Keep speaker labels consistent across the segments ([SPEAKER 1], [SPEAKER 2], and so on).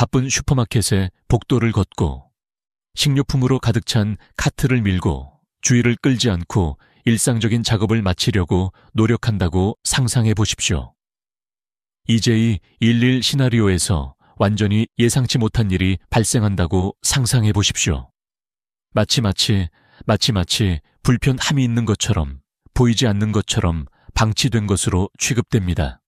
[SPEAKER 1] 바쁜 슈퍼마켓에 복도를 걷고 식료품으로 가득 찬 카트를 밀고 주의를 끌지 않고 일상적인 작업을 마치려고 노력한다고 상상해 보십시오. EJ 11 시나리오에서 완전히 예상치 못한 일이 발생한다고 상상해 보십시오. 마치 불편함이 있는 것처럼, 보이지 않는 것처럼 방치된 것으로 취급됩니다.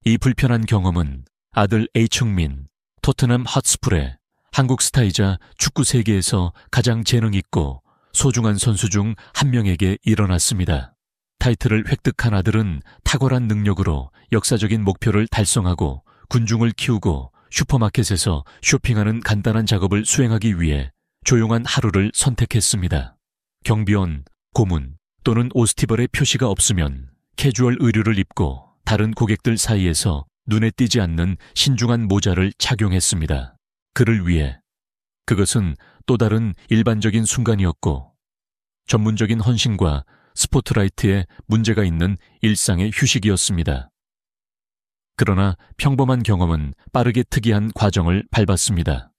[SPEAKER 1] 이 불편한 경험은 아들 H흥민, 토트넘 핫스풀의 한국 스타이자 축구 세계에서 가장 재능 있고 소중한 선수 중 한 명에게 일어났습니다. 타이틀을 획득한 아들은 탁월한 능력으로 역사적인 목표를 달성하고 군중을 키우고 슈퍼마켓에서 쇼핑하는 간단한 작업을 수행하기 위해 조용한 하루를 선택했습니다. 경비원, 고문 또는 오스티벌의 표시가 없으면 캐주얼 의류를 입고 다른 고객들 사이에서 눈에 띄지 않는 신중한 모자를 착용했습니다. 그를 위해 그것은 또 다른 일반적인 순간이었고 전문적인 헌신과 스포트라이트에 문제가 있는 일상의 휴식이었습니다. 그러나 평범한 경험은 빠르게 특이한 과정을 밟았습니다.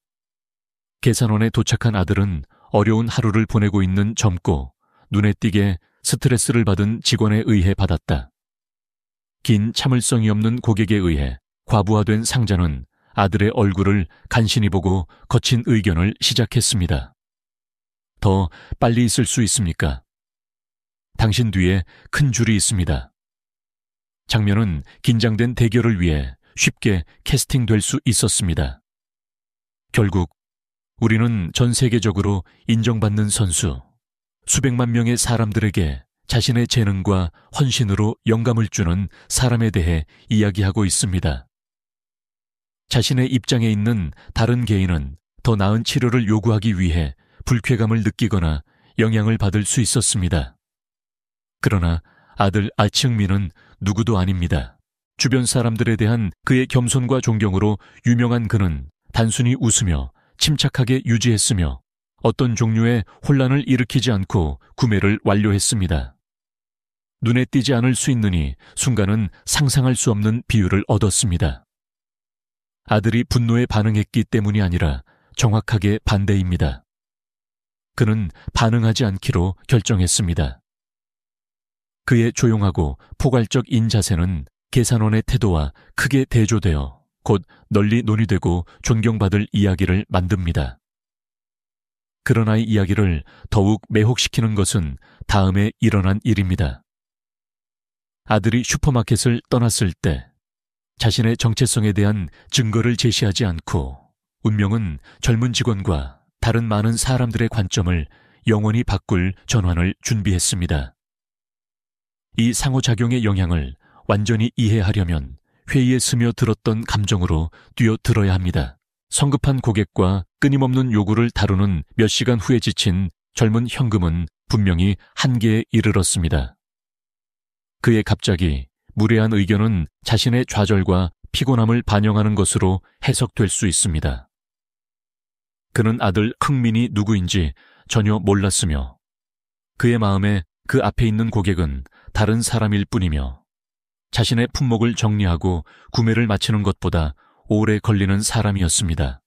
[SPEAKER 1] 계산원에 도착한 아들은 어려운 하루를 보내고 있는 젊고 눈에 띄게 스트레스를 받은 직원에 의해 받았다. 긴 참을성이 없는 고객에 의해 과부하된 상자는 아들의 얼굴을 간신히 보고 거친 의견을 시작했습니다. 더 빨리 있을 수 있습니까? 당신 뒤에 큰 줄이 있습니다. 장면은 긴장된 대결을 위해 쉽게 캐스팅될 수 있었습니다. 결국 우리는 전 세계적으로 인정받는 선수, 수백만 명의 사람들에게 자신의 재능과 헌신으로 영감을 주는 사람에 대해 이야기하고 있습니다. 자신의 입장에 있는 다른 개인은 더 나은 치료를 요구하기 위해 불쾌감을 느끼거나 영향을 받을 수 있었습니다. 그러나 아들 아칭민은 누구도 아닙니다. 주변 사람들에 대한 그의 겸손과 존경으로 유명한 그는 단순히 웃으며 침착하게 유지했으며 어떤 종류의 혼란을 일으키지 않고 구매를 완료했습니다. 눈에 띄지 않을 수 있느니 순간은 상상할 수 없는 비율을 얻었습니다. 아들이 분노에 반응했기 때문이 아니라 정확하게 반대입니다. 그는 반응하지 않기로 결정했습니다. 그의 조용하고 포괄적인 자세는 계산원의 태도와 크게 대조되어 곧 널리 논의되고 존경받을 이야기를 만듭니다. 그러나 이 이야기를 더욱 매혹시키는 것은 다음에 일어난 일입니다. 아들이 슈퍼마켓을 떠났을 때 자신의 정체성에 대한 증거를 제시하지 않고 운명은 젊은 직원과 다른 많은 사람들의 관점을 영원히 바꿀 전환을 준비했습니다. 이 상호작용의 영향을 완전히 이해하려면 회의에 스며들었던 감정으로 뛰어들어야 합니다. 성급한 고객과 끊임없는 요구를 다루는 몇 시간 후에 지친 젊은 현금은 분명히 한계에 이르렀습니다. 그의 갑자기 무례한 의견은 자신의 좌절과 피곤함을 반영하는 것으로 해석될 수 있습니다. 그는 아들 흥민이 누구인지 전혀 몰랐으며 그의 마음에 그 앞에 있는 고객은 다른 사람일 뿐이며 자신의 품목을 정리하고 구매를 마치는 것보다 오래 걸리는 사람이었습니다.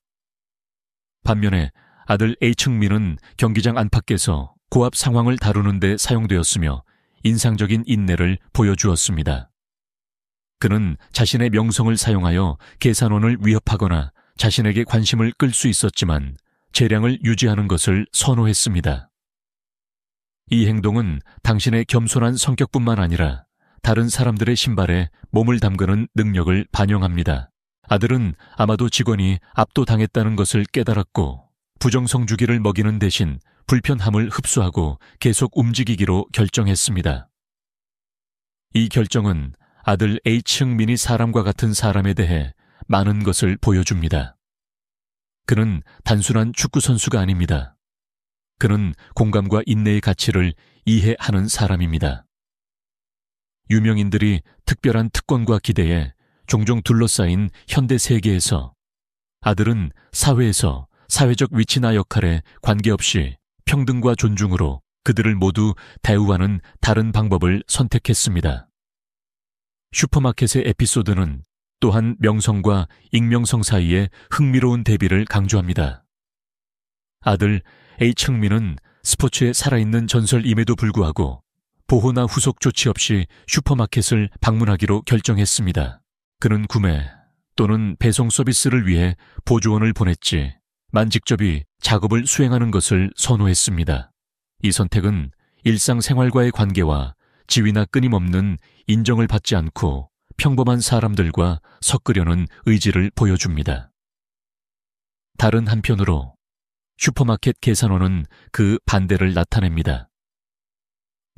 [SPEAKER 1] 반면에 아들 H흥민은 경기장 안팎에서 고압 상황을 다루는 데 사용되었으며 인상적인 인내를 보여주었습니다. 그는 자신의 명성을 사용하여 계산원을 위협하거나 자신에게 관심을 끌 수 있었지만 재량을 유지하는 것을 선호했습니다. 이 행동은 당신의 겸손한 성격뿐만 아니라 다른 사람들의 신발에 몸을 담그는 능력을 반영합니다. 아들은 아마도 직원이 압도당했다는 것을 깨달았고 부정성 주기를 먹이는 대신 불편함을 흡수하고 계속 움직이기로 결정했습니다. 이 결정은 아들 H흥민이 사람과 같은 사람에 대해 많은 것을 보여줍니다. 그는 단순한 축구 선수가 아닙니다. 그는 공감과 인내의 가치를 이해하는 사람입니다. 유명인들이 특별한 특권과 기대에 종종 둘러싸인 현대 세계에서 아들은 사회에서 사회적 위치나 역할에 관계없이 평등과 존중으로 그들을 모두 대우하는 다른 방법을 선택했습니다. 슈퍼마켓의 에피소드는 또한 명성과 익명성 사이의 흥미로운 대비를 강조합니다. 아들 H흥민은 스포츠에 살아있는 전설임에도 불구하고 보호나 후속 조치 없이 슈퍼마켓을 방문하기로 결정했습니다. 그는 구매 또는 배송 서비스를 위해 보조원을 보냈지 만직접이 작업을 수행하는 것을 선호했습니다. 이 선택은 일상생활과의 관계와 지위나 끊임없는 인정을 받지 않고 평범한 사람들과 섞으려는 의지를 보여줍니다. 다른 한편으로 슈퍼마켓 계산원은 그 반대를 나타냅니다.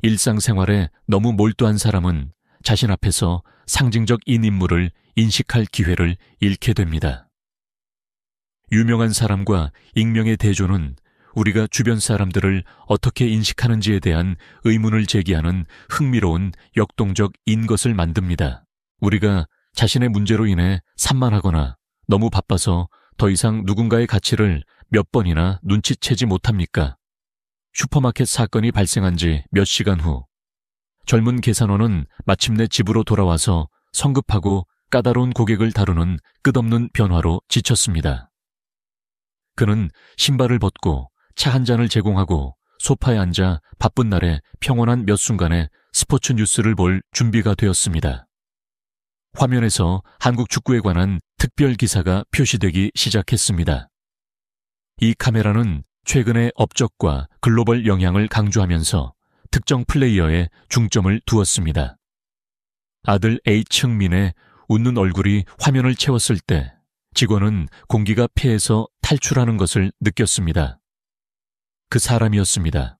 [SPEAKER 1] 일상생활에 너무 몰두한 사람은 자신 앞에서 상징적인 인물을 인식할 기회를 잃게 됩니다. 유명한 사람과 익명의 대조는 우리가 주변 사람들을 어떻게 인식하는지에 대한 의문을 제기하는 흥미로운 역동적인 것을 만듭니다. 우리가 자신의 문제로 인해 산만하거나 너무 바빠서 더 이상 누군가의 가치를 몇 번이나 눈치채지 못합니까? 슈퍼마켓 사건이 발생한 지 몇 시간 후 젊은 계산원은 마침내 집으로 돌아와서 성급하고 까다로운 고객을 다루는 끝없는 변화로 지쳤습니다. 그는 신발을 벗고 차 한 잔을 제공하고 소파에 앉아 바쁜 날에 평온한 몇 순간에 스포츠 뉴스를 볼 준비가 되었습니다. 화면에서 한국 축구에 관한 특별 기사가 표시되기 시작했습니다. 이 카메라는 최근의 업적과 글로벌 영향을 강조하면서 특정 플레이어에 중점을 두었습니다. 아들 H흥민의 웃는 얼굴이 화면을 채웠을 때 직원은 공기가 폐에서 탈출하는 것을 느꼈습니다. 그 사람이었습니다.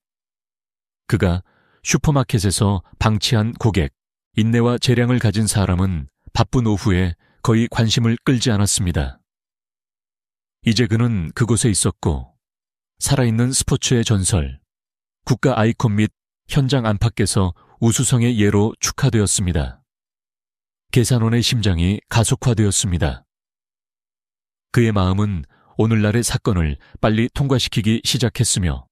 [SPEAKER 1] 그가 슈퍼마켓에서 방치한 고객, 인내와 재량을 가진 사람은 바쁜 오후에 거의 관심을 끌지 않았습니다. 이제 그는 그곳에 있었고 살아있는 스포츠의 전설, 국가 아이콘 및 현장 안팎에서 우수성의 예로 축하되었습니다. 계산원의 심장이 가속화되었습니다. 그의 마음은 오늘날의 사건을 빨리 통과시키기 시작했으며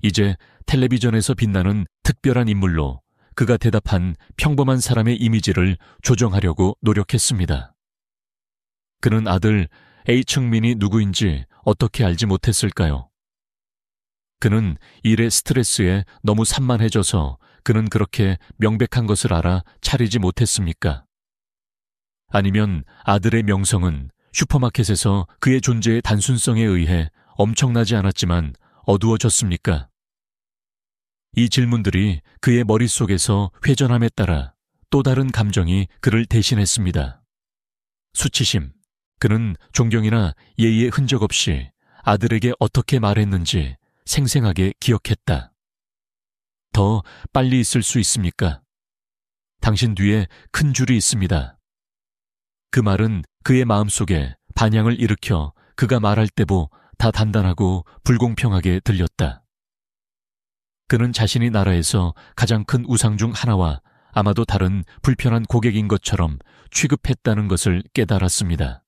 [SPEAKER 1] 이제 텔레비전에서 빛나는 특별한 인물로 그가 대답한 평범한 사람의 이미지를 조정하려고 노력했습니다. 그는 아들 H흥민이 누구인지 어떻게 알지 못했을까요? 그는 일의 스트레스에 너무 산만해져서 그는 그렇게 명백한 것을 알아 차리지 못했습니까? 아니면 아들의 명성은 슈퍼마켓에서 그의 존재의 단순성에 의해 엄청나지 않았지만 어두워졌습니까? 이 질문들이 그의 머릿속에서 회전함에 따라 또 다른 감정이 그를 대신했습니다. 수치심. 그는 존경이나 예의의 흔적 없이 아들에게 어떻게 말했는지 생생하게 기억했다. 더 빨리 있을 수 있습니까? 당신 뒤에 큰 줄이 있습니다. 그 말은 그의 마음속에 반향을 일으켜 그가 말할 때보 다 단단하고 불공평하게 들렸다. 그는 자신이 나라에서 가장 큰 우상 중 하나와 아마도 다른 불편한 고객인 것처럼 취급했다는 것을 깨달았습니다.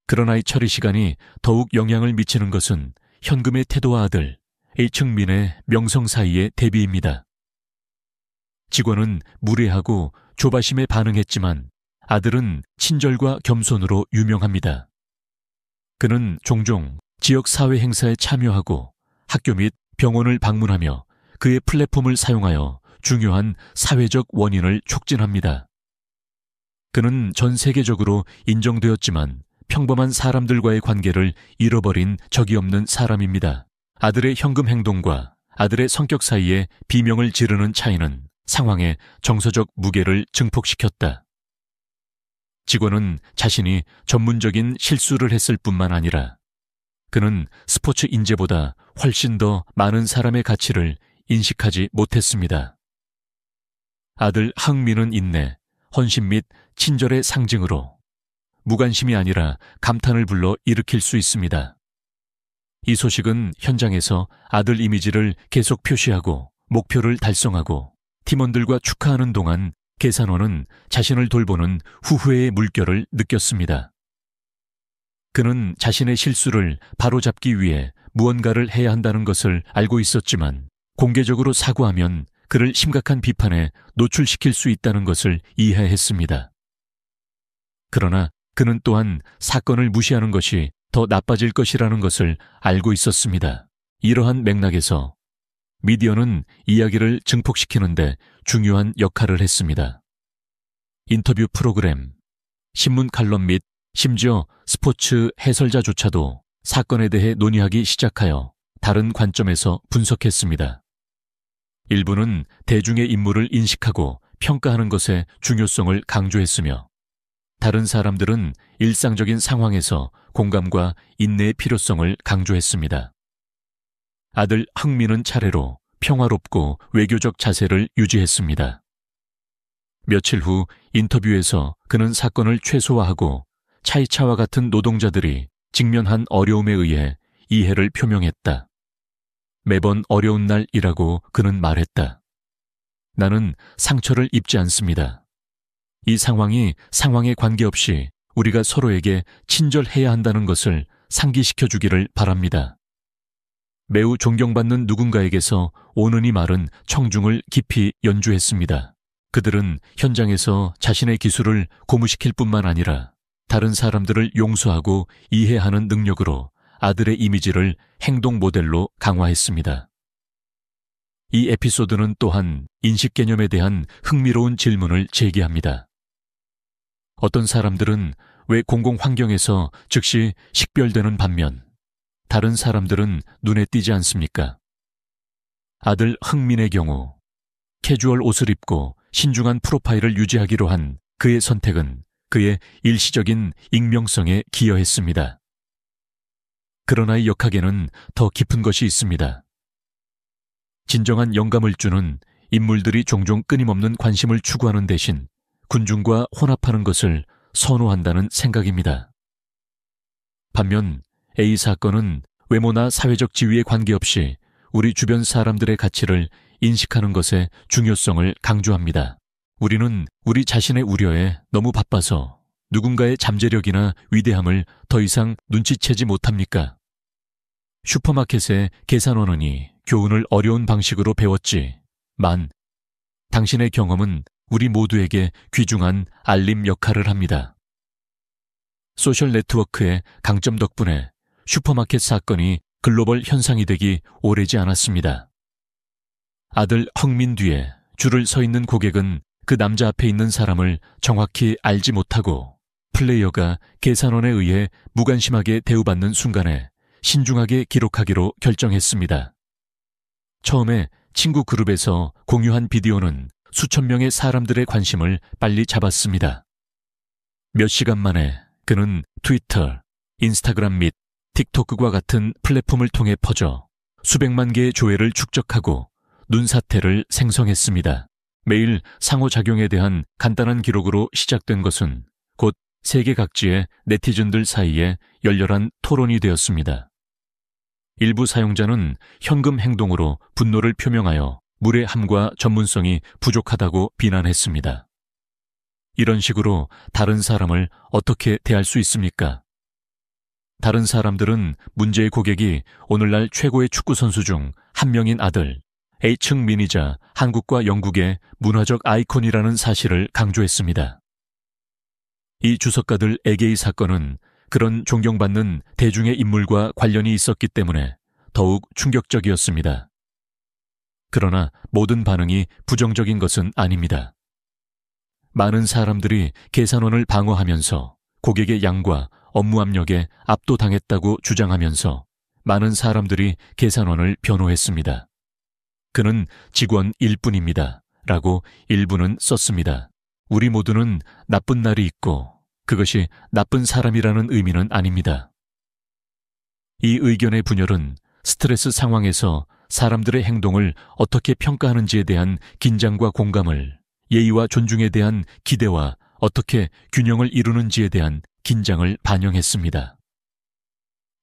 [SPEAKER 1] 그러나 이 처리 시간이 더욱 영향을 미치는 것은 현금의 태도와 아들 H흥민의 명성 사이의 대비입니다. 직원은 무례하고 조바심에 반응했지만 아들은 친절과 겸손으로 유명합니다. 그는 종종 지역 사회 행사에 참여하고 학교 및 병원을 방문하며 그의 플랫폼을 사용하여 중요한 사회적 원인을 촉진합니다. 그는 전 세계적으로 인정되었지만 평범한 사람들과의 관계를 잃어버린 적이 없는 사람입니다. 아들의 현금 행동과 아들의 성격 사이에 비명을 지르는 차이는 상황의 정서적 무게를 증폭시켰다. 직원은 자신이 전문적인 실수를 했을 뿐만 아니라 그는 스포츠 인재보다 훨씬 더 많은 사람의 가치를 인식하지 못했습니다. 아들 흥민은 인내, 헌신 및 친절의 상징으로 무관심이 아니라 감탄을 불러 일으킬 수 있습니다. 이 소식은 현장에서 아들 이미지를 계속 표시하고 목표를 달성하고 팀원들과 축하하는 동안 계산원은 자신을 돌보는 후회의 물결을 느꼈습니다. 그는 자신의 실수를 바로잡기 위해 무언가를 해야 한다는 것을 알고 있었지만 공개적으로 사과하면 그를 심각한 비판에 노출시킬 수 있다는 것을 이해했습니다. 그러나 그는 또한 사건을 무시하는 것이 더 나빠질 것이라는 것을 알고 있었습니다. 이러한 맥락에서 미디어는 이야기를 증폭시키는데 중요한 역할을 했습니다. 인터뷰 프로그램, 신문 칼럼 및 심지어 스포츠 해설자조차도 사건에 대해 논의하기 시작하여 다른 관점에서 분석했습니다. 일부는 대중의 인물을 인식하고 평가하는 것의 중요성을 강조했으며, 다른 사람들은 일상적인 상황에서 공감과 인내의 필요성을 강조했습니다. 아들 흥민은 차례로 평화롭고 외교적 자세를 유지했습니다. 며칠 후 인터뷰에서 그는 사건을 최소화하고 차이차와 같은 노동자들이 직면한 어려움에 의해 이해를 표명했다. 매번 어려운 날이라고 그는 말했다. 나는 상처를 입지 않습니다. 이 상황이 상황에 관계없이 우리가 서로에게 친절해야 한다는 것을 상기시켜 주기를 바랍니다. 매우 존경받는 누군가에게서 오는 이 말은 청중을 깊이 연주했습니다. 그들은 현장에서 자신의 기술을 고무시킬 뿐만 아니라 다른 사람들을 용서하고 이해하는 능력으로 아들의 이미지를 행동 모델로 강화했습니다. 이 에피소드는 또한 인식 개념에 대한 흥미로운 질문을 제기합니다. 어떤 사람들은 왜 공공 환경에서 즉시 식별되는 반면 다른 사람들은 눈에 띄지 않습니까? 아들 흥민의 경우 캐주얼 옷을 입고 신중한 프로파일을 유지하기로 한 그의 선택은 그의 일시적인 익명성에 기여했습니다. 그러나 이 역학에는 더 깊은 것이 있습니다. 진정한 영감을 주는 인물들이 종종 끊임없는 관심을 추구하는 대신 군중과 혼합하는 것을 선호한다는 생각입니다. 반면 A 사건은 외모나 사회적 지위에 관계없이 우리 주변 사람들의 가치를 인식하는 것의 중요성을 강조합니다. 우리는 우리 자신의 우려에 너무 바빠서 누군가의 잠재력이나 위대함을 더 이상 눈치채지 못합니까? 슈퍼마켓의 계산원원이 교훈을 어려운 방식으로 배웠지만 당신의 경험은 우리 모두에게 귀중한 알림 역할을 합니다. 소셜 네트워크의 강점 덕분에 슈퍼마켓 사건이 글로벌 현상이 되기 오래지 않았습니다. 아들 흥민 뒤에 줄을 서 있는 고객은 그 남자 앞에 있는 사람을 정확히 알지 못하고 플레이어가 계산원에 의해 무관심하게 대우받는 순간에 신중하게 기록하기로 결정했습니다. 처음에 친구 그룹에서 공유한 비디오는 수천 명의 사람들의 관심을 빨리 잡았습니다. 몇 시간 만에 그는 트위터, 인스타그램 및 틱톡과 같은 플랫폼을 통해 퍼져 수백만 개의 조회를 축적하고 눈사태를 생성했습니다. 매일 상호작용에 대한 간단한 기록으로 시작된 것은 곧 세계 각지의 네티즌들 사이에 열렬한 토론이 되었습니다. 일부 사용자는 현금 행동으로 분노를 표명하여 무례함과 전문성이 부족하다고 비난했습니다. 이런 식으로 다른 사람을 어떻게 대할 수 있습니까? 다른 사람들은 문제의 고객이 오늘날 최고의 축구선수 중 한 명인 아들 H흥민이자 한국과 영국의 문화적 아이콘이라는 사실을 강조했습니다. 이 주석가들에게의 사건은 그런 존경받는 대중의 인물과 관련이 있었기 때문에 더욱 충격적이었습니다. 그러나 모든 반응이 부정적인 것은 아닙니다. 많은 사람들이 계산원을 방어하면서 고객의 양과 업무 압력에 압도당했다고 주장하면서 많은 사람들이 계산원을 변호했습니다. 그는 직원일 뿐입니다. 라고 일부는 썼습니다. 우리 모두는 나쁜 날이 있고 그것이 나쁜 사람이라는 의미는 아닙니다. 이 의견의 분열은 스트레스 상황에서 사람들의 행동을 어떻게 평가하는지에 대한 긴장과 공감을, 예의와 존중에 대한 기대와 어떻게 균형을 이루는지에 대한 긴장을 반영했습니다.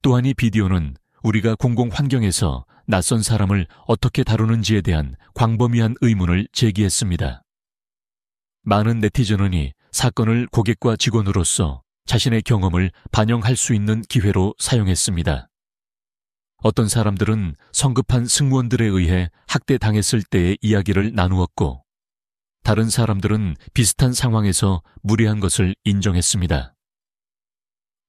[SPEAKER 1] 또한 이 비디오는 우리가 공공 환경에서 낯선 사람을 어떻게 다루는지에 대한 광범위한 의문을 제기했습니다. 많은 네티즌이 사건을 고객과 직원으로서 자신의 경험을 반영할 수 있는 기회로 사용했습니다. 어떤 사람들은 성급한 승무원들에 의해 학대당했을 때의 이야기를 나누었고, 다른 사람들은 비슷한 상황에서 무례한 것을 인정했습니다.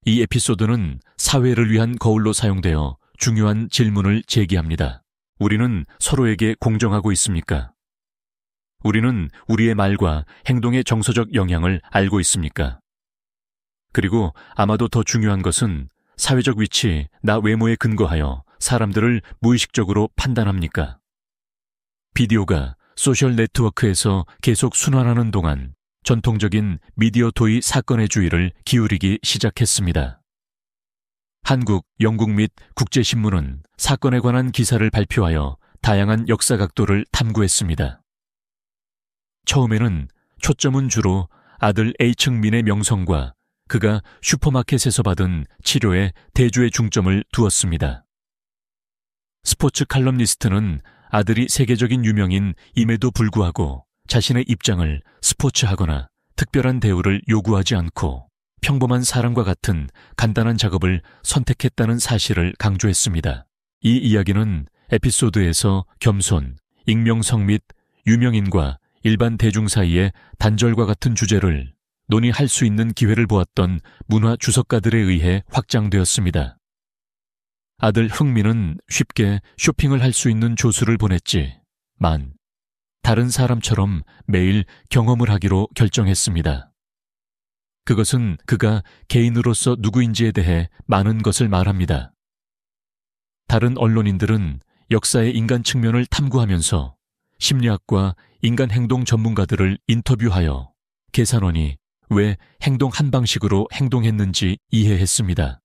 [SPEAKER 1] 이 에피소드는 사회를 위한 거울로 사용되어 중요한 질문을 제기합니다. 우리는 서로에게 공정하고 있습니까? 우리는 우리의 말과 행동의 정서적 영향을 알고 있습니까? 그리고 아마도 더 중요한 것은 사회적 위치, 나 외모에 근거하여 사람들을 무의식적으로 판단합니까? 비디오가 소셜 네트워크에서 계속 순환하는 동안 전통적인 미디어 도의 사건의 주의를 기울이기 시작했습니다. 한국, 영국 및 국제신문은 사건에 관한 기사를 발표하여 다양한 역사 각도를 탐구했습니다. 처음에는 초점은 주로 아들 A층 민의 명성과 그가 슈퍼마켓에서 받은 치료에 대조의 중점을 두었습니다. 스포츠 칼럼니스트는 아들이 세계적인 유명인 임에도 불구하고 자신의 입장을 스포츠하거나 특별한 대우를 요구하지 않고 평범한 사람과 같은 간단한 작업을 선택했다는 사실을 강조했습니다. 이 이야기는 에피소드에서 겸손, 익명성 및 유명인과 일반 대중 사이의 단절과 같은 주제를 논의할 수 있는 기회를 보았던 문화 주석가들에 의해 확장되었습니다. 아들 흥민은 쉽게 쇼핑을 할 수 있는 조수를 보냈지만 다른 사람처럼 매일 경험을 하기로 결정했습니다. 그것은 그가 개인으로서 누구인지에 대해 많은 것을 말합니다. 다른 언론인들은 역사의 인간 측면을 탐구하면서 심리학과 인간 행동 전문가들을 인터뷰하여 계산원이 왜 행동 한 방식으로 행동했는지 이해했습니다.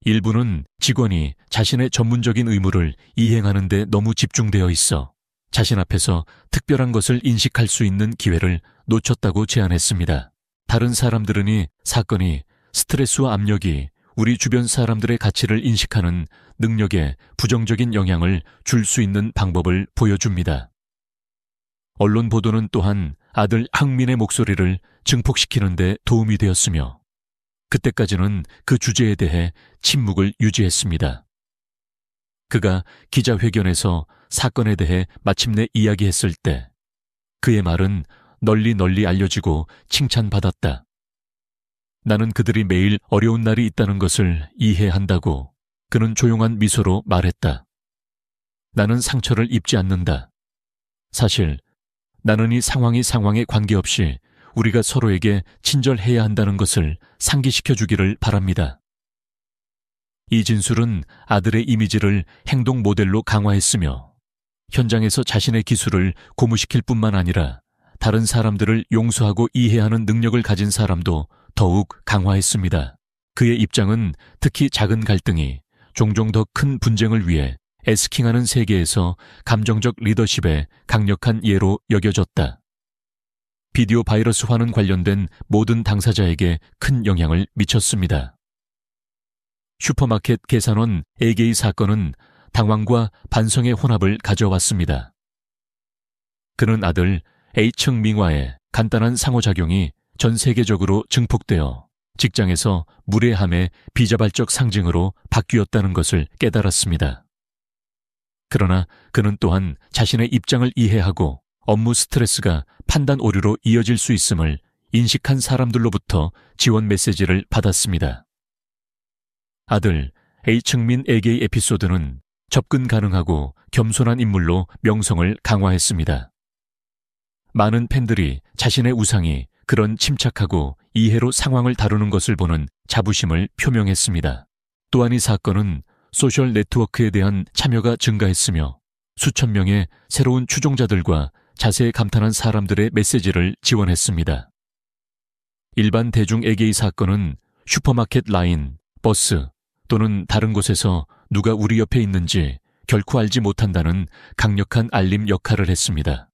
[SPEAKER 1] 일부는 직원이 자신의 전문적인 의무를 이행하는 데 너무 집중되어 있어 자신 앞에서 특별한 것을 인식할 수 있는 기회를 놓쳤다고 제안했습니다. 다른 사람들은 이 사건이 스트레스와 압력이 우리 주변 사람들의 가치를 인식하는 능력에 부정적인 영향을 줄 수 있는 방법을 보여줍니다. 언론 보도는 또한 아들 항민의 목소리를 증폭시키는 데 도움이 되었으며 그때까지는 그 주제에 대해 침묵을 유지했습니다. 그가 기자회견에서 사건에 대해 마침내 이야기했을 때 그의 말은 널리 알려지고 칭찬받았다. 나는 그들이 매일 어려운 날이 있다는 것을 이해한다고 그는 조용한 미소로 말했다. 나는 상처를 입지 않는다. 사실 나는 이 상황에 관계없이 우리가 서로에게 친절해야 한다는 것을 상기시켜 주기를 바랍니다. 이 진술은 아들의 이미지를 행동 모델로 강화했으며 현장에서 자신의 기술을 고무시킬 뿐만 아니라 다른 사람들을 용서하고 이해하는 능력을 가진 사람도 더욱 강화했습니다. 그의 입장은 특히 작은 갈등이 종종 더 큰 분쟁을 위해 에스킹하는 세계에서 감정적 리더십의 강력한 예로 여겨졌다. 비디오 바이러스화는 관련된 모든 당사자에게 큰 영향을 미쳤습니다. 슈퍼마켓 계산원 A게이 사건은 당황과 반성의 혼합을 가져왔습니다. 그는 아들 A층 민와의 간단한 상호작용이 전 세계적으로 증폭되어 직장에서 무례함의 비자발적 상징으로 바뀌었다는 것을 깨달았습니다. 그러나 그는 또한 자신의 입장을 이해하고 업무 스트레스가 판단 오류로 이어질 수 있음을 인식한 사람들로부터 지원 메시지를 받았습니다. 아들 A층민 A게이 에피소드는 접근 가능하고 겸손한 인물로 명성을 강화했습니다. 많은 팬들이 자신의 우상이 그런 침착하고 이해로 상황을 다루는 것을 보는 자부심을 표명했습니다. 또한 이 사건은 소셜 네트워크에 대한 참여가 증가했으며 수천 명의 새로운 추종자들과 자세에 감탄한 사람들의 메시지를 지원했습니다. 일반 대중에게 이 사건은 슈퍼마켓 라인, 버스 또는 다른 곳에서 누가 우리 옆에 있는지 결코 알지 못한다는 강력한 알림 역할을 했습니다.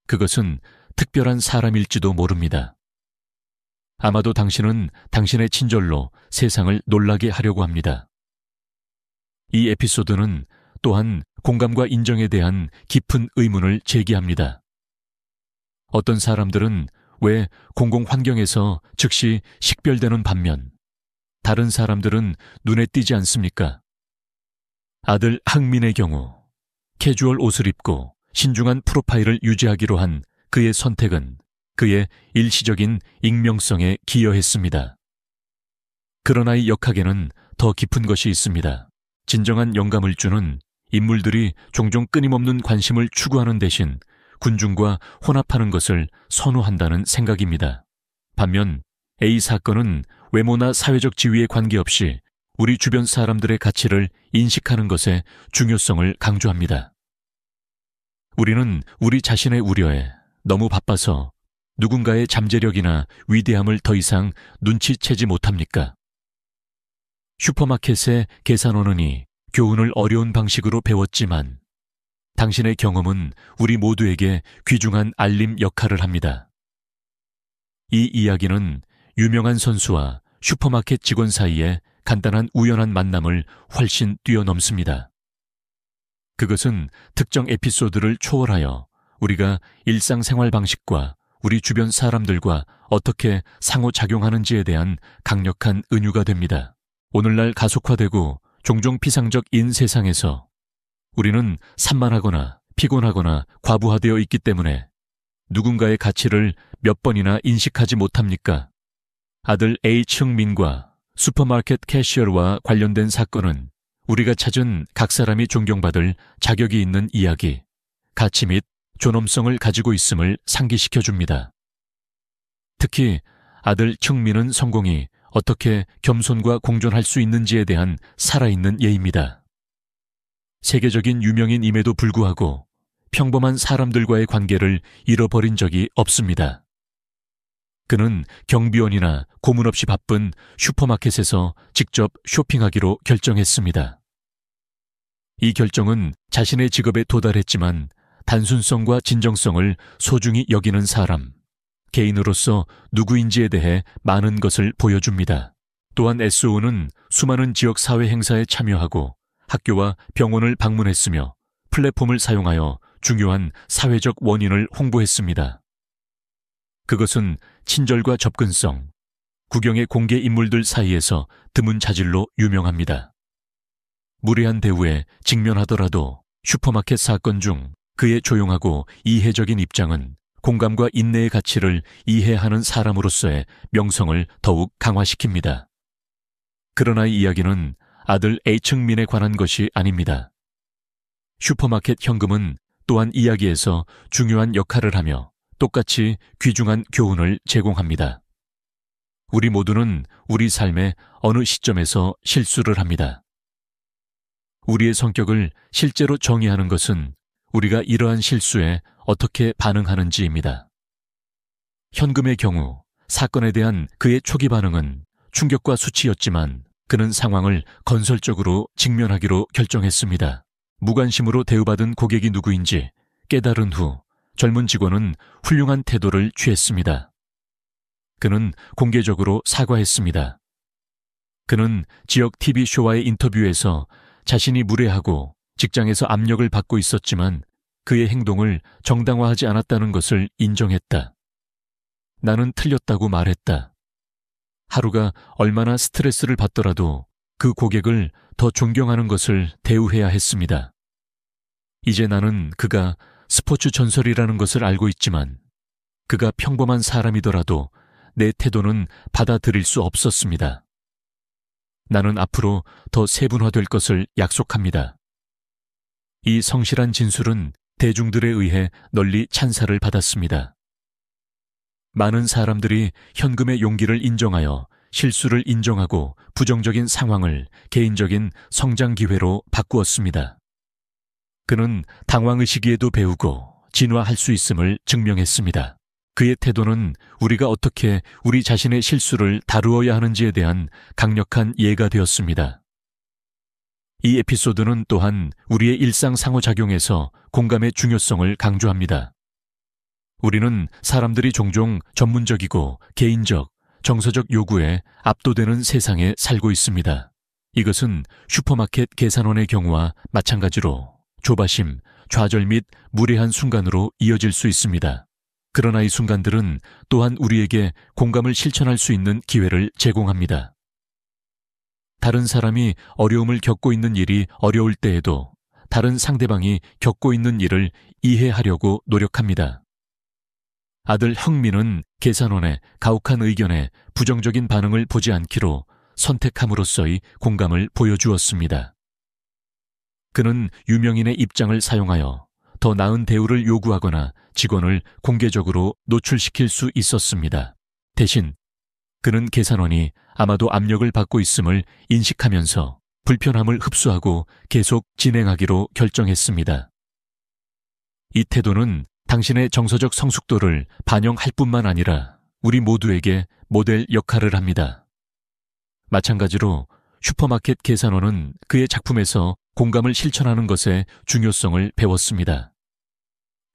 [SPEAKER 1] 그것은 특별한 사람일지도 모릅니다. 아마도 당신은 당신의 친절로 세상을 놀라게 하려고 합니다. 이 에피소드는 또한 공감과 인정에 대한 깊은 의문을 제기합니다. 어떤 사람들은 왜 공공환경에서 즉시 식별되는 반면 다른 사람들은 눈에 띄지 않습니까? 아들 항민의 경우 캐주얼 옷을 입고 신중한 프로파일을 유지하기로 한 그의 선택은 그의 일시적인 익명성에 기여했습니다. 그러나 이 역학에는 더 깊은 것이 있습니다. 진정한 영감을 주는 인물들이 종종 끊임없는 관심을 추구하는 대신 군중과 혼합하는 것을 선호한다는 생각입니다. 반면 A 사건은 외모나 사회적 지위에 관계없이 우리 주변 사람들의 가치를 인식하는 것의 중요성을 강조합니다. 우리는 우리 자신의 우려에 너무 바빠서 누군가의 잠재력이나 위대함을 더 이상 눈치채지 못합니까? 슈퍼마켓의 계산원은이 교훈을 어려운 방식으로 배웠지만 당신의 경험은 우리 모두에게 귀중한 알림 역할을 합니다. 이 이야기는 유명한 선수와 슈퍼마켓 직원 사이의 간단한 우연한 만남을 훨씬 뛰어넘습니다. 그것은 특정 에피소드를 초월하여 우리가 일상생활 방식과 우리 주변 사람들과 어떻게 상호작용하는지에 대한 강력한 은유가 됩니다. 오늘날 가속화되고 종종 피상적인 세상에서 우리는 산만하거나 피곤하거나 과부하되어 있기 때문에 누군가의 가치를 몇 번이나 인식하지 못합니까? 아들 H흥민과 슈퍼마켓 캐셔와 관련된 사건은 우리가 찾은 각 사람이 존경받을 자격이 있는 이야기, 가치 및 존엄성을 가지고 있음을 상기시켜줍니다. 특히 아들 층민은 성공이 어떻게 겸손과 공존할 수 있는지에 대한 살아있는 예입니다. 세계적인 유명인임에도 불구하고 평범한 사람들과의 관계를 잃어버린 적이 없습니다. 그는 경비원이나 고문 없이 바쁜 슈퍼마켓에서 직접 쇼핑하기로 결정했습니다. 이 결정은 자신의 직업에 도달했지만 단순성과 진정성을 소중히 여기는 사람, 개인으로서 누구인지에 대해 많은 것을 보여줍니다. 또한 SO는 수많은 지역사회 행사에 참여하고 학교와 병원을 방문했으며 플랫폼을 사용하여 중요한 사회적 원인을 홍보했습니다. 그것은 친절과 접근성, 국영의 공개 인물들 사이에서 드문 자질로 유명합니다. 무례한 대우에 직면하더라도 슈퍼마켓 사건 중 그의 조용하고 이해적인 입장은 공감과 인내의 가치를 이해하는 사람으로서의 명성을 더욱 강화시킵니다. 그러나 이 이야기는 아들 H흥민에 관한 것이 아닙니다. 슈퍼마켓 현금은 또한 이야기에서 중요한 역할을 하며 똑같이 귀중한 교훈을 제공합니다. 우리 모두는 우리 삶의 어느 시점에서 실수를 합니다. 우리의 성격을 실제로 정의하는 것은 우리가 이러한 실수에 어떻게 반응하는지입니다. 현금의 경우 사건에 대한 그의 초기 반응은 충격과 수치였지만 그는 상황을 건설적으로 직면하기로 결정했습니다. 무관심으로 대우받은 고객이 누구인지 깨달은 후 젊은 직원은 훌륭한 태도를 취했습니다. 그는 공개적으로 사과했습니다. 그는 지역 TV쇼와의 인터뷰에서 자신이 무례하고 직장에서 압력을 받고 있었지만 그의 행동을 정당화하지 않았다는 것을 인정했다. 나는 틀렸다고 말했다. 하루가 얼마나 스트레스를 받더라도 그 고객을 더 존경하는 것을 대우해야 했습니다. 이제 나는 그가 스포츠 전설이라는 것을 알고 있지만 그가 평범한 사람이더라도 내 태도는 받아들일 수 없었습니다. 나는 앞으로 더 세분화될 것을 약속합니다. 이 성실한 진술은 대중들에 의해 널리 찬사를 받았습니다. 많은 사람들이 현금의 용기를 인정하여 실수를 인정하고 부정적인 상황을 개인적인 성장 기회로 바꾸었습니다. 그는 당황의식에도 배우고 진화할 수 있음을 증명했습니다. 그의 태도는 우리가 어떻게 우리 자신의 실수를 다루어야 하는지에 대한 강력한 예가 되었습니다. 이 에피소드는 또한 우리의 일상 상호작용에서 공감의 중요성을 강조합니다. 우리는 사람들이 종종 전문적이고 개인적, 정서적 요구에 압도되는 세상에 살고 있습니다. 이것은 슈퍼마켓 계산원의 경우와 마찬가지로 조바심, 좌절 및 무례한 순간으로 이어질 수 있습니다. 그러나 이 순간들은 또한 우리에게 공감을 실천할 수 있는 기회를 제공합니다. 다른 사람이 어려움을 겪고 있는 일이 어려울 때에도 다른 상대방이 겪고 있는 일을 이해하려고 노력합니다. 아들 형민은 계산원의 가혹한 의견에 부정적인 반응을 보지 않기로 선택함으로써의 공감을 보여주었습니다. 그는 유명인의 입장을 사용하여 더 나은 대우를 요구하거나 직원을 공개적으로 노출시킬 수 있었습니다. 대신 그는 계산원이 아마도 압력을 받고 있음을 인식하면서 불편함을 흡수하고 계속 진행하기로 결정했습니다. 이 태도는 당신의 정서적 성숙도를 반영할 뿐만 아니라 우리 모두에게 모델 역할을 합니다. 마찬가지로 슈퍼마켓 계산원은 그의 작품에서 공감을 실천하는 것의 중요성을 배웠습니다.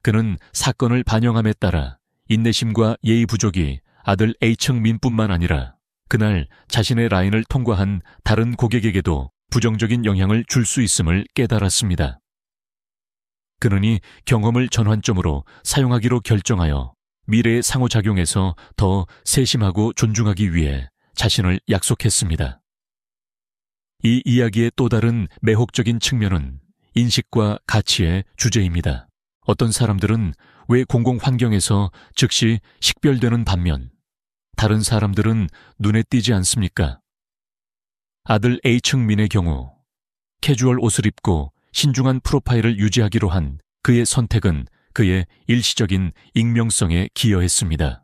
[SPEAKER 1] 그는 사건을 반영함에 따라 인내심과 예의 부족이 아들 H층민뿐만 아니라 그날 자신의 라인을 통과한 다른 고객에게도 부정적인 영향을 줄 수 있음을 깨달았습니다. 그는 이 경험을 전환점으로 사용하기로 결정하여 미래의 상호작용에서 더 세심하고 존중하기 위해 자신을 약속했습니다. 이 이야기의 또 다른 매혹적인 측면은 인식과 가치의 주제입니다. 어떤 사람들은 왜 공공환경에서 즉시 식별되는 반면 다른 사람들은 눈에 띄지 않습니까? 아들 H층민의 경우 캐주얼 옷을 입고 신중한 프로파일을 유지하기로 한 그의 선택은 그의 일시적인 익명성에 기여했습니다.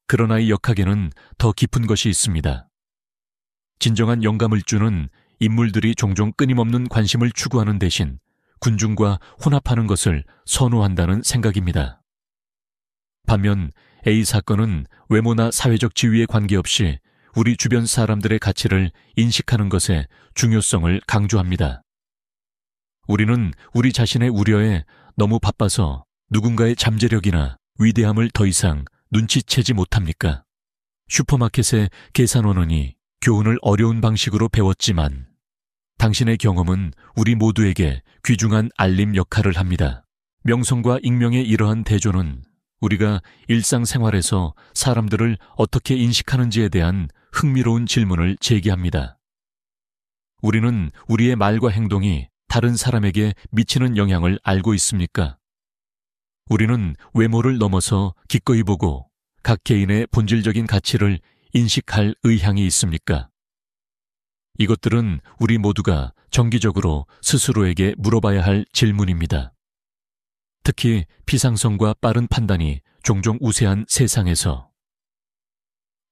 [SPEAKER 1] 그러나 이 역학에는 더 깊은 것이 있습니다. 진정한 영감을 주는 인물들이 종종 끊임없는 관심을 추구하는 대신 군중과 혼합하는 것을 선호한다는 생각입니다. 반면 A 사건은 외모나 사회적 지위에 관계없이 우리 주변 사람들의 가치를 인식하는 것의 중요성을 강조합니다. 우리는 우리 자신의 우려에 너무 바빠서 누군가의 잠재력이나 위대함을 더 이상 눈치채지 못합니까? 슈퍼마켓의 계산원원이 교훈을 어려운 방식으로 배웠지만 당신의 경험은 우리 모두에게 귀중한 알림 역할을 합니다. 명성과 익명의 이러한 대조는 우리가 일상생활에서 사람들을 어떻게 인식하는지에 대한 흥미로운 질문을 제기합니다. 우리는 우리의 말과 행동이 다른 사람에게 미치는 영향을 알고 있습니까? 우리는 외모를 넘어서 기꺼이 보고 각 개인의 본질적인 가치를 인식할 의향이 있습니까? 이것들은 우리 모두가 정기적으로 스스로에게 물어봐야 할 질문입니다. 특히 비상성과 빠른 판단이 종종 우세한 세상에서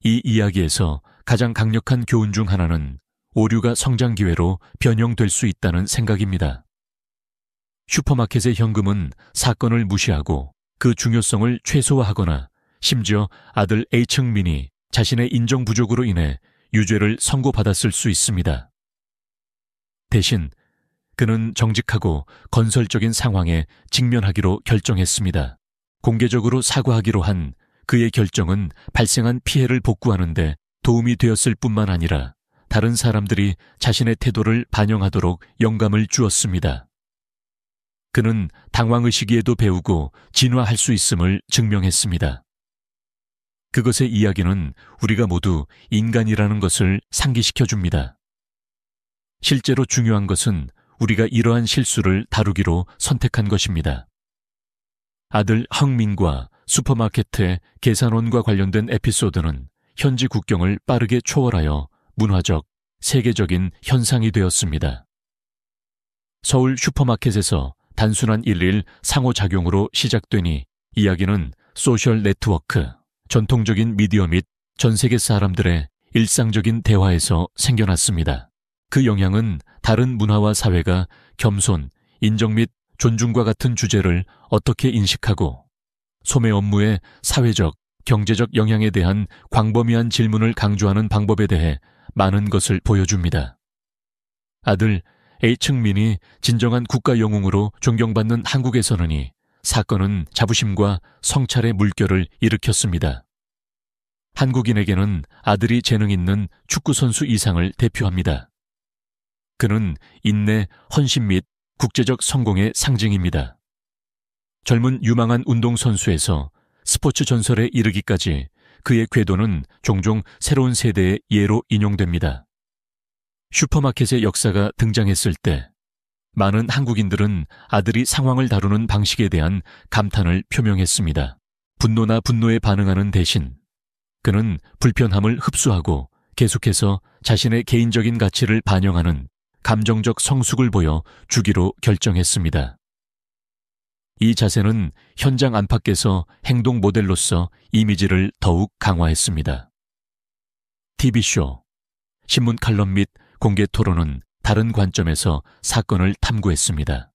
[SPEAKER 1] 이 이야기에서 가장 강력한 교훈 중 하나는 오류가 성장 기회로 변형될 수 있다는 생각입니다. 슈퍼마켓의 현금은 사건을 무시하고 그 중요성을 최소화하거나 심지어 아들 H층민이 자신의 인정 부족으로 인해 유죄를 선고받았을 수 있습니다. 대신 그는 정직하고 건설적인 상황에 직면하기로 결정했습니다. 공개적으로 사과하기로 한 그의 결정은 발생한 피해를 복구하는 데 도움이 되었을 뿐만 아니라 다른 사람들이 자신의 태도를 반영하도록 영감을 주었습니다. 그는 당황의식에도 배우고 진화할 수 있음을 증명했습니다. 그것의 이야기는 우리가 모두 인간이라는 것을 상기시켜줍니다. 실제로 중요한 것은 우리가 이러한 실수를 다루기로 선택한 것입니다. 아들 황민과 슈퍼마켓의 계산원과 관련된 에피소드는 현지 국경을 빠르게 초월하여 문화적, 세계적인 현상이 되었습니다. 서울 슈퍼마켓에서 단순한 일일 상호작용으로 시작되니 이야기는 소셜 네트워크, 전통적인 미디어 및 전 세계 사람들의 일상적인 대화에서 생겨났습니다. 그 영향은 다른 문화와 사회가 겸손, 인정 및 존중과 같은 주제를 어떻게 인식하고 소매 업무의 사회적, 경제적 영향에 대한 광범위한 질문을 강조하는 방법에 대해 많은 것을 보여줍니다. 아들 H층민이 진정한 국가 영웅으로 존경받는 한국에서는이 사건은 자부심과 성찰의 물결을 일으켰습니다. 한국인에게는 아들이 재능 있는 축구선수 이상을 대표합니다. 그는 인내, 헌신 및 국제적 성공의 상징입니다. 젊은 유망한 운동선수에서 스포츠 전설에 이르기까지 그의 궤도는 종종 새로운 세대의 예로 인용됩니다. 슈퍼마켓의 역사가 등장했을 때 많은 한국인들은 아들이 상황을 다루는 방식에 대한 감탄을 표명했습니다. 분노나 분노에 반응하는 대신 그는 불편함을 흡수하고 계속해서 자신의 개인적인 가치를 반영하는 감정적 성숙을 보여 주기로 결정했습니다. 이 자세는 현장 안팎에서 행동 모델로서 이미지를 더욱 강화했습니다. TV쇼, 신문 칼럼 및 공개 토론은 다른 관점에서 사건을 탐구했습니다.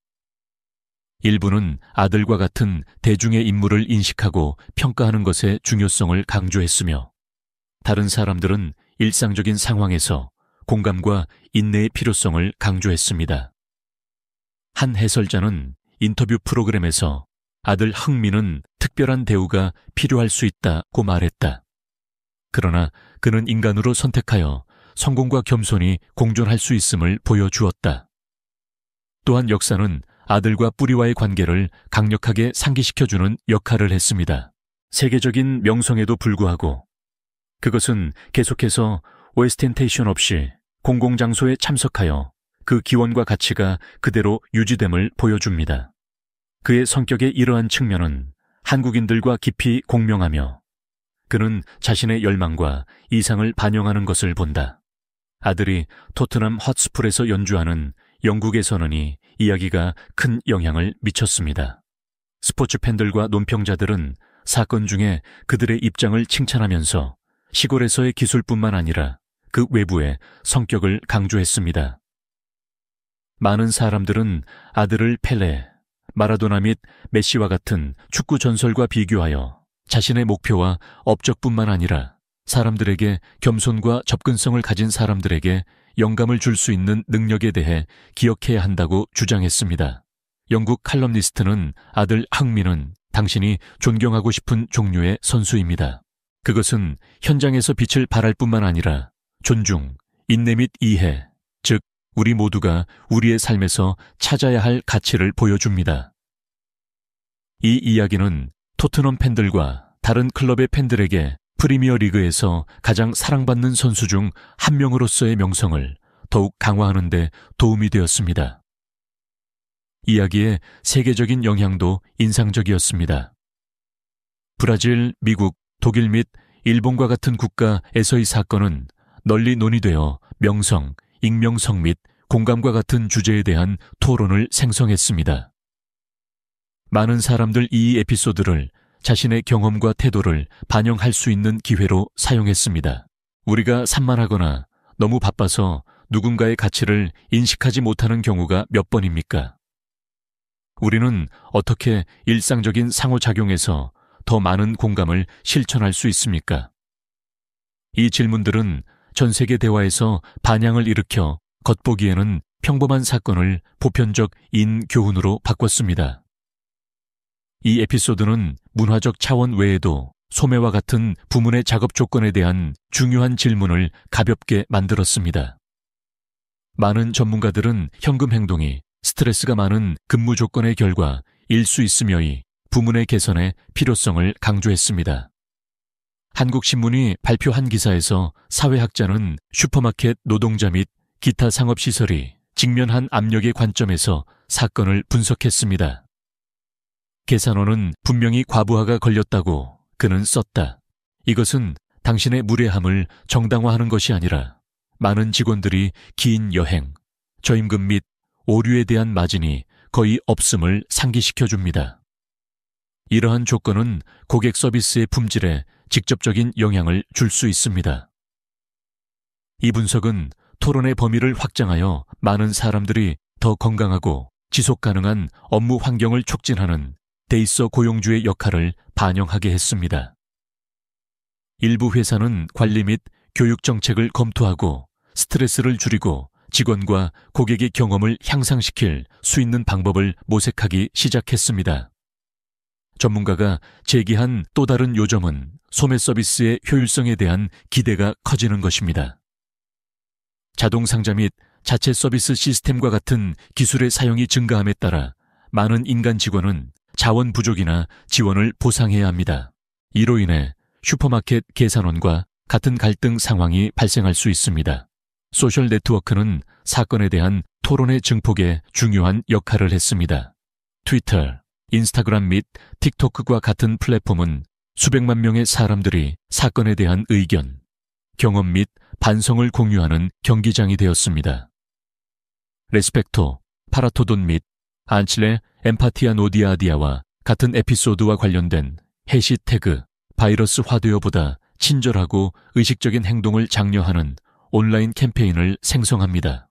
[SPEAKER 1] 일부는 아들과 같은 대중의 인물을 인식하고 평가하는 것의 중요성을 강조했으며, 다른 사람들은 일상적인 상황에서 공감과 인내의 필요성을 강조했습니다. 한 해설자는 인터뷰 프로그램에서 아들 흥민은 특별한 대우가 필요할 수 있다고 말했다. 그러나 그는 인간으로 선택하여 성공과 겸손이 공존할 수 있음을 보여주었다. 또한 역사는 아들과 뿌리와의 관계를 강력하게 상기시켜주는 역할을 했습니다. 세계적인 명성에도 불구하고 그것은 계속해서 오스텐테이션 없이 공공장소에 참석하여 그 기원과 가치가 그대로 유지됨을 보여줍니다. 그의 성격의 이러한 측면은 한국인들과 깊이 공명하며 그는 자신의 열망과 이상을 반영하는 것을 본다. 아들이 토트넘 헛스풀에서 연주하는 영국의 선언이 이야기가 큰 영향을 미쳤습니다. 스포츠 팬들과 논평자들은 사건 중에 그들의 입장을 칭찬하면서 시골에서의 기술뿐만 아니라 그 외부의 성격을 강조했습니다. 많은 사람들은 아들을 펠레, 마라도나 및 메시와 같은 축구 전설과 비교하여 자신의 목표와 업적뿐만 아니라 사람들에게 겸손과 접근성을 가진 사람들에게 영감을 줄 수 있는 능력에 대해 기억해야 한다고 주장했습니다. 영국 칼럼니스트는 아들 흥민은 당신이 존경하고 싶은 종류의 선수입니다. 그것은 현장에서 빛을 발할 뿐만 아니라 존중, 인내 및 이해, 즉 우리 모두가 우리의 삶에서 찾아야 할 가치를 보여줍니다. 이 이야기는 토트넘 팬들과 다른 클럽의 팬들에게 프리미어 리그에서 가장 사랑받는 선수 중 한 명으로서의 명성을 더욱 강화하는 데 도움이 되었습니다. 이야기의 세계적인 영향도 인상적이었습니다. 브라질, 미국, 독일 및 일본과 같은 국가에서의 사건은 널리 논의되어 명성, 익명성 및 공감과 같은 주제에 대한 토론을 생성했습니다. 많은 사람들 이 에피소드를 자신의 경험과 태도를 반영할 수 있는 기회로 사용했습니다. 우리가 산만하거나 너무 바빠서 누군가의 가치를 인식하지 못하는 경우가 몇 번입니까? 우리는 어떻게 일상적인 상호작용에서 더 많은 공감을 실천할 수 있습니까? 이 질문들은 전 세계 대화에서 반향을 일으켜 겉보기에는 평범한 사건을 보편적 인교훈으로 바꿨습니다. 이 에피소드는 문화적 차원 외에도 소매와 같은 부문의 작업 조건에 대한 중요한 질문을 가볍게 만들었습니다. 많은 전문가들은 현금 행동이 스트레스가 많은 근무 조건의 결과일 수 있으며의 부문의 개선의 필요성을 강조했습니다. 한국신문이 발표한 기사에서 사회학자는 슈퍼마켓 노동자 및 기타 상업시설이 직면한 압력의 관점에서 사건을 분석했습니다. 계산원은 분명히 과부하가 걸렸다고 그는 썼다. 이것은 당신의 무례함을 정당화하는 것이 아니라 많은 직원들이 긴 여행, 저임금 및 오류에 대한 마진이 거의 없음을 상기시켜줍니다. 이러한 조건은 고객 서비스의 품질에 직접적인 영향을 줄 수 있습니다. 이 분석은 토론의 범위를 확장하여 많은 사람들이 더 건강하고 지속 가능한 업무 환경을 촉진하는 데이서 고용주의 역할을 반영하게 했습니다. 일부 회사는 관리 및 교육 정책을 검토하고 스트레스를 줄이고 직원과 고객의 경험을 향상시킬 수 있는 방법을 모색하기 시작했습니다. 전문가가 제기한 또 다른 요점은 소매 서비스의 효율성에 대한 기대가 커지는 것입니다. 자동 상자 및 자체 서비스 시스템과 같은 기술의 사용이 증가함에 따라 많은 인간 직원은 자원 부족이나 지원을 보상해야 합니다. 이로 인해 슈퍼마켓 계산원과 같은 갈등 상황이 발생할 수 있습니다. 소셜 네트워크는 사건에 대한 토론의 증폭에 중요한 역할을 했습니다. 트위터, 인스타그램 및 틱토크와 같은 플랫폼은 수백만 명의 사람들이 사건에 대한 의견, 경험 및 반성을 공유하는 경기장이 되었습니다. 레스펙토, 파라토돈 및 안칠레 엠파티아 노디아디아와 같은 에피소드와 관련된 해시태그 바이러스화되어보다 친절하고 의식적인 행동을 장려하는 온라인 캠페인을 생성합니다.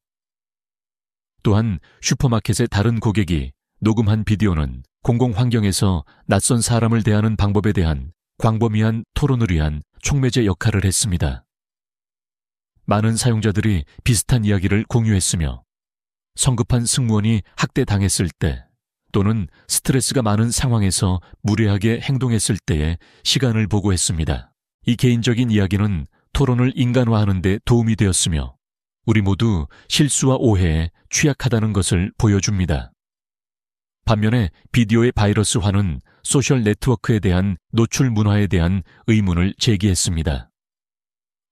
[SPEAKER 1] 또한 슈퍼마켓의 다른 고객이 녹음한 비디오는 공공환경에서 낯선 사람을 대하는 방법에 대한 광범위한 토론을 위한 촉매제 역할을 했습니다. 많은 사용자들이 비슷한 이야기를 공유했으며 성급한 승무원이 학대당했을 때 또는 스트레스가 많은 상황에서 무례하게 행동했을 때의 시간을 보고했습니다. 이 개인적인 이야기는 토론을 인간화하는 데 도움이 되었으며 우리 모두 실수와 오해에 취약하다는 것을 보여줍니다. 반면에 비디오의 바이러스화는 소셜 네트워크에 대한 노출 문화에 대한 의문을 제기했습니다.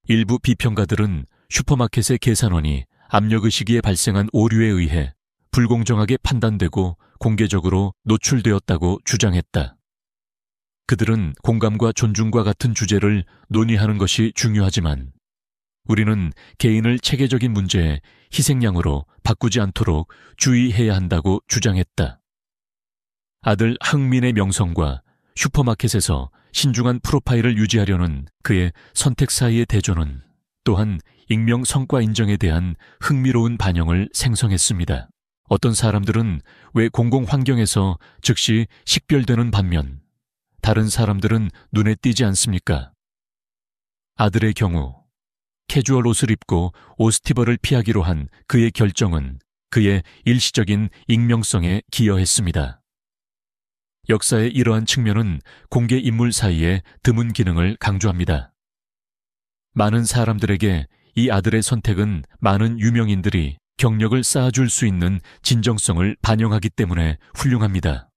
[SPEAKER 1] 일부 비평가들은 슈퍼마켓의 계산원이 압력의식에 발생한 오류에 의해 불공정하게 판단되고 공개적으로 노출되었다고 주장했다. 그들은 공감과 존중과 같은 주제를 논의하는 것이 중요하지만 우리는 개인을 체계적인 문제의 희생양으로 바꾸지 않도록 주의해야 한다고 주장했다. 아들 흥민의 명성과 슈퍼마켓에서 신중한 프로파일을 유지하려는 그의 선택 사이의 대조는 또한 익명 성과 인정에 대한 흥미로운 반영을 생성했습니다. 어떤 사람들은 왜 공공환경에서 즉시 식별되는 반면 다른 사람들은 눈에 띄지 않습니까? 아들의 경우 캐주얼 옷을 입고 오스티벌을 피하기로 한 그의 결정은 그의 일시적인 익명성에 기여했습니다. 역사의 이러한 측면은 공개 인물 사이의 드문 기능을 강조합니다. 많은 사람들에게 이 아들의 선택은 많은 유명인들이 경력을 쌓아줄 수 있는 진정성을 반영하기 때문에 훌륭합니다.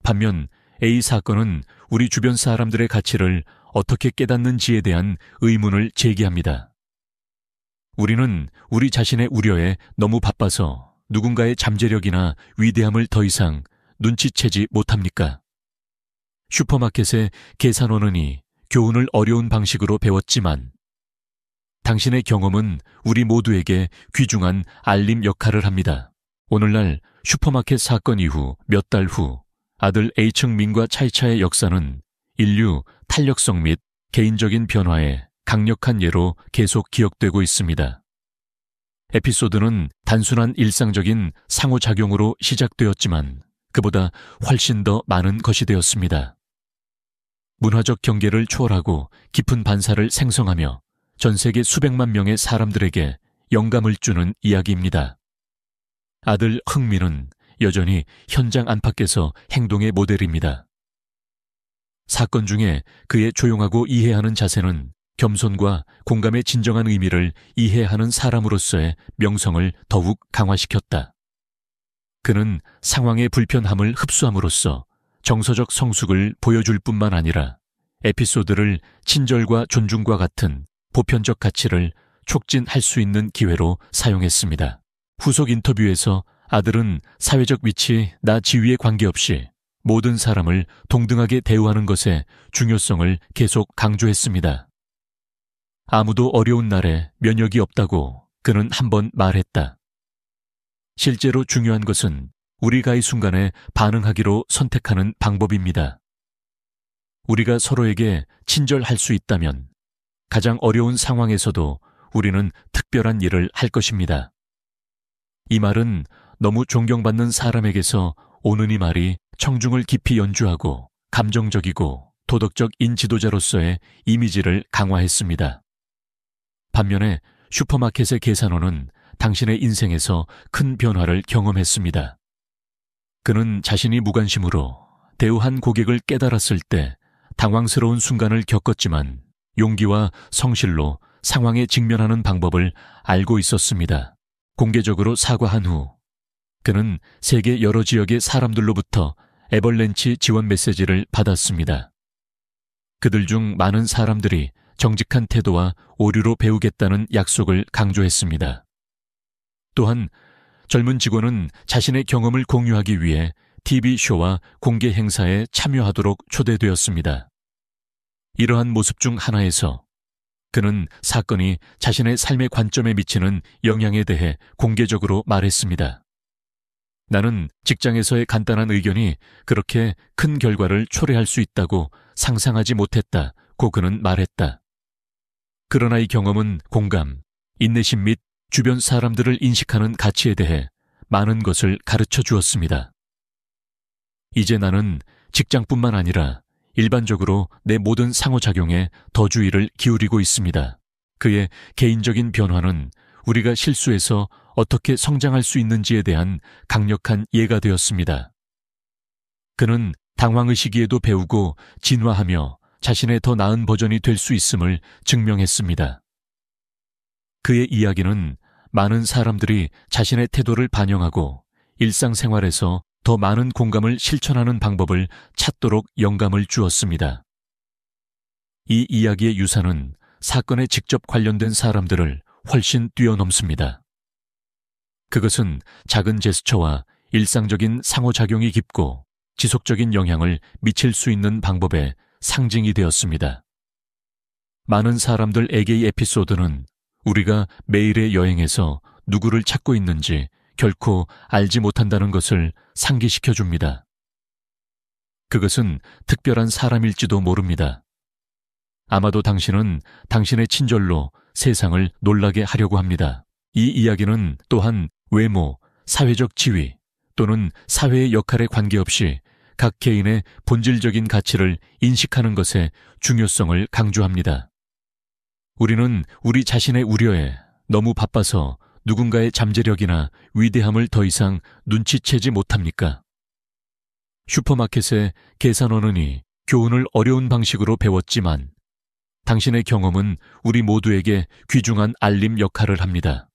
[SPEAKER 1] 반면 A 사건은 우리 주변 사람들의 가치를 어떻게 깨닫는지에 대한 의문을 제기합니다. 우리는 우리 자신의 우려에 너무 바빠서 누군가의 잠재력이나 위대함을 더 이상 눈치채지 못합니까? 슈퍼마켓의 계산원은이 교훈을 어려운 방식으로 배웠지만 당신의 경험은 우리 모두에게 귀중한 알림 역할을 합니다. 오늘날 슈퍼마켓 사건 이후 몇 달 후 아들 H흥민과 차이차의 역사는 인류 탄력성 및 개인적인 변화의 강력한 예로 계속 기억되고 있습니다. 에피소드는 단순한 일상적인 상호작용으로 시작되었지만 그보다 훨씬 더 많은 것이 되었습니다. 문화적 경계를 초월하고 깊은 반사를 생성하며 전 세계 수백만 명의 사람들에게 영감을 주는 이야기입니다. 아들 흥민은 여전히 현장 안팎에서 행동의 모델입니다. 사건 중에 그의 조용하고 이해하는 자세는 겸손과 공감의 진정한 의미를 이해하는 사람으로서의 명성을 더욱 강화시켰다. 그는 상황의 불편함을 흡수함으로써 정서적 성숙을 보여줄 뿐만 아니라 에피소드를 친절과 존중과 같은 보편적 가치를 촉진할 수 있는 기회로 사용했습니다. 후속 인터뷰에서 아들은 사회적 위치, 나 지위에 관계없이 모든 사람을 동등하게 대우하는 것의 중요성을 계속 강조했습니다. 아무도 어려운 날에 면역이 없다고 그는 한번 말했다. 실제로 중요한 것은 우리가 이 순간에 반응하기로 선택하는 방법입니다. 우리가 서로에게 친절할 수 있다면 가장 어려운 상황에서도 우리는 특별한 일을 할 것입니다. 이 말은 너무 존경받는 사람에게서 오는 이 말이 청중을 깊이 연주하고 감정적이고 도덕적 인지도자로서의 이미지를 강화했습니다. 반면에 슈퍼마켓의 계산원은 당신의 인생에서 큰 변화를 경험했습니다. 그는 자신이 무관심으로 대우한 고객을 깨달았을 때 당황스러운 순간을 겪었지만 용기와 성실로 상황에 직면하는 방법을 알고 있었습니다. 공개적으로 사과한 후 그는 세계 여러 지역의 사람들로부터 애벌렌치 지원 메시지를 받았습니다. 그들 중 많은 사람들이 정직한 태도와 오류로 배우겠다는 약속을 강조했습니다. 또한 젊은 직원은 자신의 경험을 공유하기 위해 TV쇼와 공개 행사에 참여하도록 초대되었습니다. 이러한 모습 중 하나에서 그는 사건이 자신의 삶의 관점에 미치는 영향에 대해 공개적으로 말했습니다. 나는 직장에서의 간단한 의견이 그렇게 큰 결과를 초래할 수 있다고 상상하지 못했다고 그는 말했다. 그러나 이 경험은 공감, 인내심 및 주변 사람들을 인식하는 가치에 대해 많은 것을 가르쳐 주었습니다. 이제 나는 직장뿐만 아니라 일반적으로 내 모든 상호작용에 더 주의를 기울이고 있습니다. 그의 개인적인 변화는 우리가 실수에서 어떻게 성장할 수 있는지에 대한 강력한 예가 되었습니다. 그는 당황의시기에도 배우고 진화하며 자신의 더 나은 버전이 될 수 있음을 증명했습니다. 그의 이야기는 많은 사람들이 자신의 태도를 반영하고 일상생활에서 더 많은 공감을 실천하는 방법을 찾도록 영감을 주었습니다. 이 이야기의 유산은 사건에 직접 관련된 사람들을 훨씬 뛰어넘습니다. 그것은 작은 제스처와 일상적인 상호작용이 깊고 지속적인 영향을 미칠 수 있는 방법의 상징이 되었습니다. 많은 사람들에게의 에피소드는 우리가 매일의 여행에서 누구를 찾고 있는지 결코 알지 못한다는 것을 상기시켜 줍니다. 그것은 특별한 사람일지도 모릅니다. 아마도 당신은 당신의 친절로 세상을 놀라게 하려고 합니다. 이 이야기는 또한 외모, 사회적 지위 또는 사회의 역할에 관계없이 각 개인의 본질적인 가치를 인식하는 것의 중요성을 강조합니다. 우리는 우리 자신의 우려에 너무 바빠서 누군가의 잠재력이나 위대함을 더 이상 눈치채지 못합니까? 슈퍼마켓의 계산 어른이 교훈을 어려운 방식으로 배웠지만 당신의 경험은 우리 모두에게 귀중한 알림 역할을 합니다.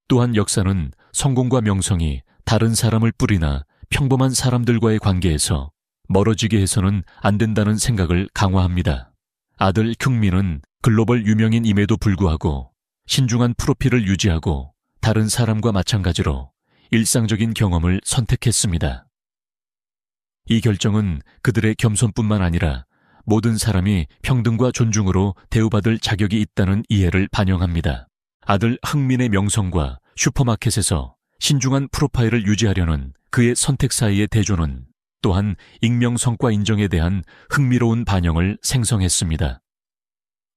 [SPEAKER 1] 또한 역사는 성공과 명성이 다른 사람을 뿌리나 평범한 사람들과의 관계에서 멀어지게 해서는 안 된다는 생각을 강화합니다. 아들 큐민은 글로벌 유명인임에도 불구하고 신중한 프로필을 유지하고 다른 사람과 마찬가지로 일상적인 경험을 선택했습니다. 이 결정은 그들의 겸손뿐만 아니라 모든 사람이 평등과 존중으로 대우받을 자격이 있다는 이해를 반영합니다. 아들 흥민의 명성과 슈퍼마켓에서 신중한 프로파일을 유지하려는 그의 선택 사이의 대조는 또한 익명 성과 인정에 대한 흥미로운 반영을 생성했습니다.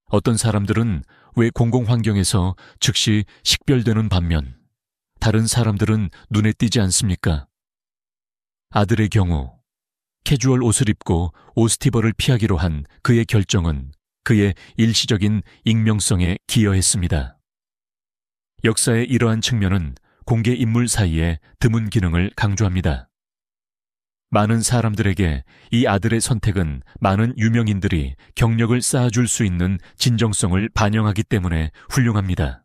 [SPEAKER 1] 어떤 사람들은 왜 공공환경에서 즉시 식별되는 반면 다른 사람들은 눈에 띄지 않습니까? 아들의 경우 캐주얼 옷을 입고 오스티버를 피하기로 한 그의 결정은 그의 일시적인 익명성에 기여했습니다. 역사의 이러한 측면은 공개 인물 사이의 드문 기능을 강조합니다. 많은 사람들에게 이 아들의 선택은 많은 유명인들이 경력을 쌓아줄 수 있는 진정성을 반영하기 때문에 훌륭합니다.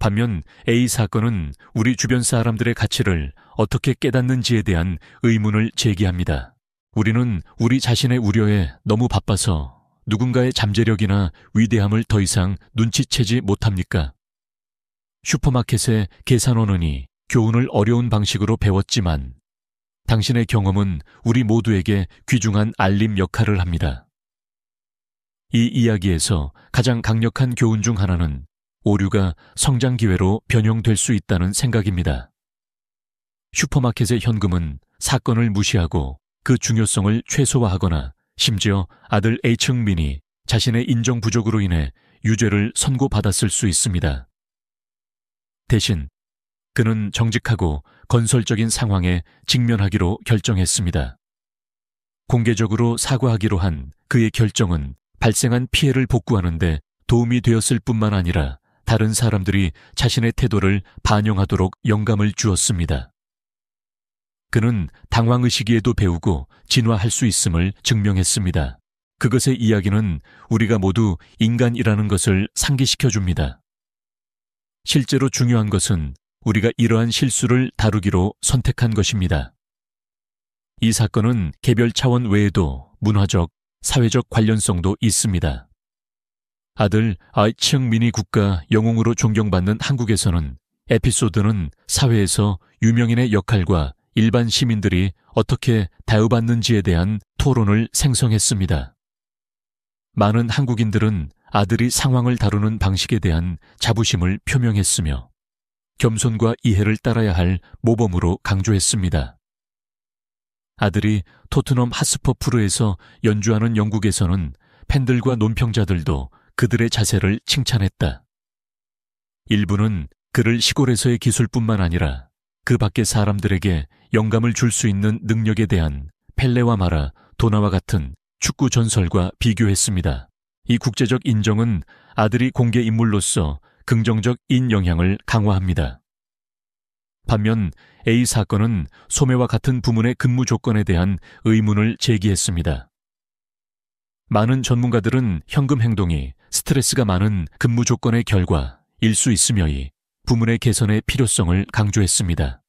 [SPEAKER 1] 반면 A 사건은 우리 주변 사람들의 가치를 어떻게 깨닫는지에 대한 의문을 제기합니다. 우리는 우리 자신의 우려에 너무 바빠서 누군가의 잠재력이나 위대함을 더 이상 눈치채지 못합니까? 슈퍼마켓의 계산 어른이 교훈을 어려운 방식으로 배웠지만 당신의 경험은 우리 모두에게 귀중한 알림 역할을 합니다. 이 이야기에서 가장 강력한 교훈 중 하나는 오류가 성장 기회로 변형될 수 있다는 생각입니다. 슈퍼마켓의 현금은 사건을 무시하고 그 중요성을 최소화하거나 심지어 아들 H흥민이 자신의 인정 부족으로 인해 유죄를 선고받았을 수 있습니다. 대신 그는 정직하고 건설적인 상황에 직면하기로 결정했습니다. 공개적으로 사과하기로 한 그의 결정은 발생한 피해를 복구하는 데 도움이 되었을 뿐만 아니라 다른 사람들이 자신의 태도를 반영하도록 영감을 주었습니다. 그는 당황의시기에도 배우고 진화할 수 있음을 증명했습니다. 그것의 이야기는 우리가 모두 인간이라는 것을 상기시켜 줍니다. 실제로 중요한 것은 우리가 이러한 실수를 다루기로 선택한 것입니다. 이 사건은 개별 차원 외에도 문화적, 사회적 관련성도 있습니다. 아들 아이칭민이 국가 영웅으로 존경받는 한국에서는 에피소드는 사회에서 유명인의 역할과 일반 시민들이 어떻게 대우받는지에 대한 토론을 생성했습니다. 많은 한국인들은 아들이 상황을 다루는 방식에 대한 자부심을 표명했으며 겸손과 이해를 따라야 할 모범으로 강조했습니다. 아들이 토트넘 핫스퍼푸르에서 연주하는 영국에서는 팬들과 논평자들도 그들의 자세를 칭찬했다. 일부는 그를 시골에서의 기술뿐만 아니라 그 밖의 사람들에게 영감을 줄 수 있는 능력에 대한 펠레와 마라, 도나와 같은 축구 전설과 비교했습니다. 이 국제적 인정은 아들이 공개 인물로서 긍정적 인영향을 강화합니다. 반면 A 사건은 소매와 같은 부문의 근무 조건에 대한 의문을 제기했습니다. 많은 전문가들은 현금 행동이 스트레스가 많은 근무 조건의 결과일 수 있으며이 부문의 개선의 필요성을 강조했습니다.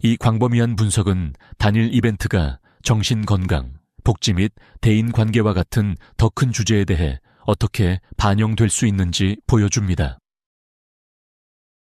[SPEAKER 1] 이 광범위한 분석은 단일 이벤트가 정신건강, 복지 및 대인관계와 같은 더 큰 주제에 대해 어떻게 반영될 수 있는지 보여줍니다.